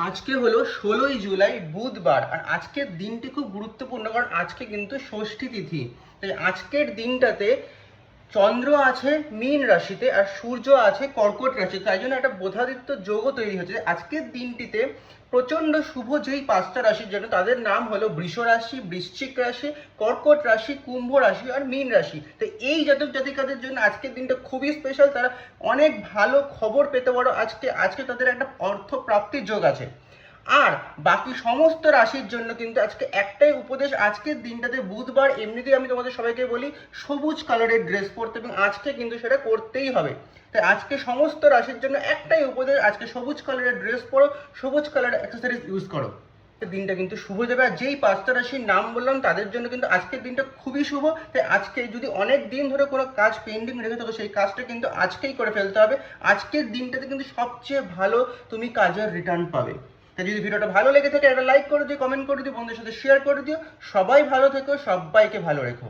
আজকে হলো 16ই জুলাই বুধবার। আর আজকের দিনটি খুব গুরুত্বপূর্ণ, কারণ আজকে কিন্তু ষষ্ঠী তিথি। তাই আজকের দিনটাতে চন্দ্র আছে মীন রাশিতে আর সূর্য আছে কর্কট রাশি, তাই জন্য একটা বোধাদিত্য যোগও তৈরি হচ্ছে। আজকের দিনটিতে প্রচন্ড শুভ যেই পাঁচটা রাশির জন্য, তাদের নাম হলো বৃষ রাশি, বৃশ্চিক রাশি, কর্কট রাশি, কুম্ভ রাশি আর মীন রাশি। তো এই জাতক জাতিকাদের জন্য আজকের দিনটা খুবই স্পেশাল। তারা অনেক ভালো খবর পেতে পারো আজকে। আজকে তাদের একটা অর্থ প্রাপ্তির যোগ আছে। আর বাকি সমস্ত রাশির জন্য কিন্তু আজকে একটাই উপদেশ, আজকের দিনটাতে বুধবার এমনিতেই আমি তোমাদের সবাইকে বলি সবুজ কালারের ড্রেস পরতে, এবং আজকে কিন্তু সেটা করতেই হবে। তাই আজকে সমস্ত রাশির জন্য একটাই উপদেশ, আজকে সবুজ কালারের ড্রেস পরো, সবুজ কালারের অ্যাক্সেসরিজ ইউজ করো। দিনটা কিন্তু শুভ যাবে। আর যেই পাঁচটা রাশির নাম বললাম তাদের জন্য কিন্তু আজকের দিনটা খুবই শুভ। তাই আজকে যদি অনেক দিন ধরে কোনো কাজ পেন্ডিং রেখে থাকো, সেই কাজটা কিন্তু আজকেই করে ফেলতে হবে। আজকের দিনটাতে কিন্তু সবচেয়ে ভালো তুমি কাজের রিটার্ন পাবে। তাই যদি ভিডিওটা ভালো লেগে থাকে একটা লাইক করে দিও, কমেন্ট করে দিও, বন্ধুদের সাথে শেয়ার করে দিও। সবাই ভালো থেকো, সবাইকে ভালো রেখো।